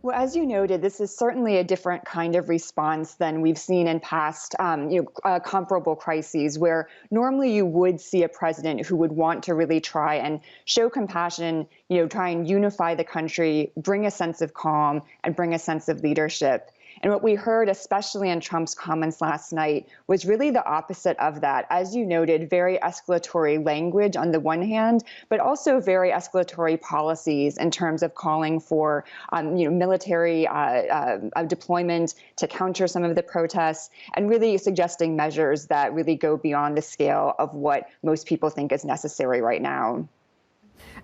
Well, as you noted, this is certainly a different kind of response than we've seen in past, comparable crises, where normally you would see a president who would want to really try and show compassion, try and unify the country, bring a sense of calm, and bring a sense of leadership. And what we heard, especially in Trump's comments last night, was really the opposite of that. As you noted, very escalatory language on the one hand, but also very escalatory policies in terms of calling for military deployment to counter some of the protests, and really suggesting measures that really go beyond the scale of what most people think is necessary right now.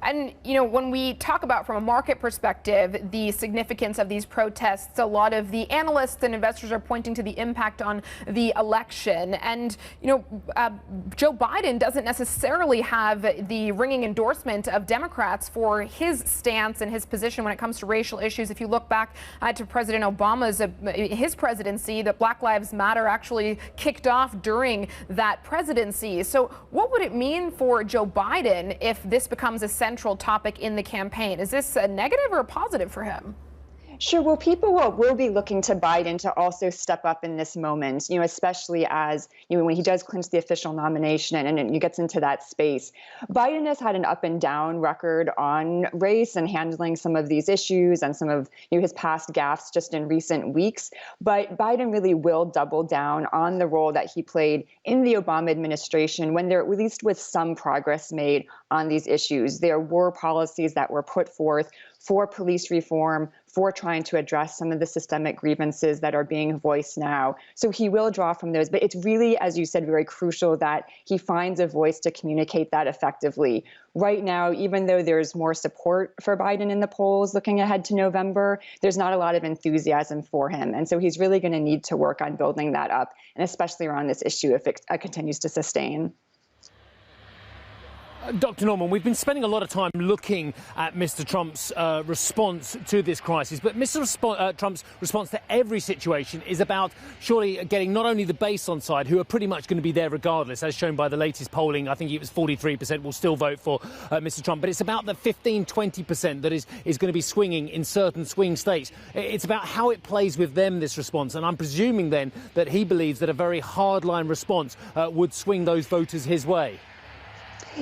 And, when we talk about from a market perspective, the significance of these protests, a lot of the analysts and investors are pointing to the impact on the election. And, Joe Biden doesn't necessarily have the ringing endorsement of Democrats for his stance and his position when it comes to racial issues. If you look back to President Obama's his presidency, that Black Lives Matter actually kicked off during that presidency. So what would it mean for Joe Biden if this becomes a central topic in the campaign? Is this a negative or a positive for him? Sure. Well, people will be looking to Biden to also step up in this moment, especially as, when he does clinch the official nomination and he gets into that space. Biden has had an up and down record on race and handling some of these issues and some of his past gaffes just in recent weeks. But Biden really will double down on the role that he played in the Obama administration when there at least was some progress made on these issues. There were policies that were put forth for police reform, for trying to address some of the systemic grievances that are being voiced now. So he will draw from those. But it's really, as you said, very crucial that he finds a voice to communicate that effectively. Right now, even though there's more support for Biden in the polls looking ahead to November, there's not a lot of enthusiasm for him. And so he's really going to need to work on building that up, and especially around this issue if it continues to sustain. Dr. Norman, we've been spending a lot of time looking at Mr. Trump's response to this crisis, but Mr. Trump's response to every situation is about surely getting not only the base on side, who are pretty much going to be there regardless, as shown by the latest polling. I think it was 43% will still vote for Mr. Trump, but it's about the 15-20% that is going to be swinging in certain swing states. It's about how it plays with them, this response, and I'm presuming then that he believes that a very hardline response would swing those voters his way.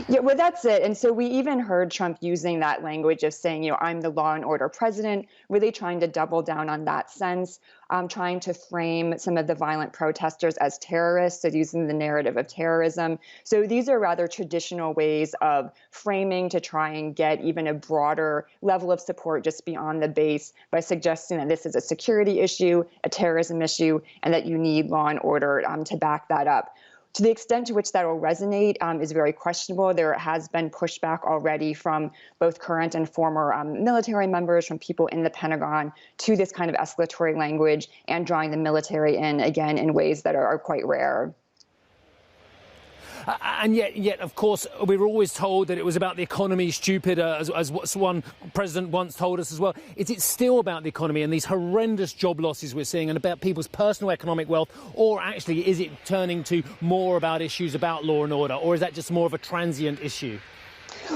Yeah, well, that's it. And so we even heard Trump using that language of saying, I'm the law and order president, really trying to double down on that sense, trying to frame some of the violent protesters as terrorists, so using the narrative of terrorism. So these are rather traditional ways of framing to try and get even a broader level of support just beyond the base by suggesting that this is a security issue, a terrorism issue, and that you need law and order to back that up. To the extent to which that will resonate is very questionable. There has been pushback already from both current and former military members, from people in the Pentagon, to this kind of escalatory language and drawing the military in, again, in ways that are quite rare. And yet, of course, we were always told that it was about the economy, stupid, as one president once told us as well. Is it still about the economy and these horrendous job losses we're seeing and about people's personal economic wealth? Or actually, is it turning to more about issues about law and order? Or is that just more of a transient issue?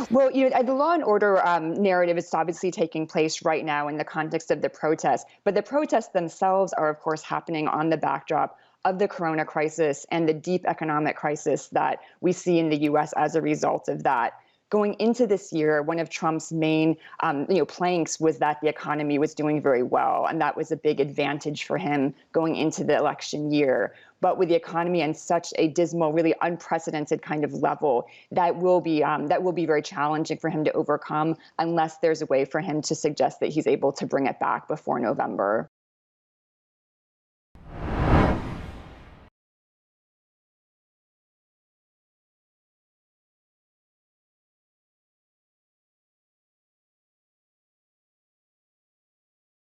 Well, the law and order narrative is obviously taking place right now in the context of the protests. But the protests themselves are, of course, happening on the backdrop of the corona crisis and the deep economic crisis that we see in the U.S. as a result of that. Going into this year, one of Trump's main planks was that the economy was doing very well, and that was a big advantage for him going into the election year. But with the economy in such a dismal, really unprecedented kind of level, that will be very challenging for him to overcome unless there's a way for him to suggest that he's able to bring it back before November.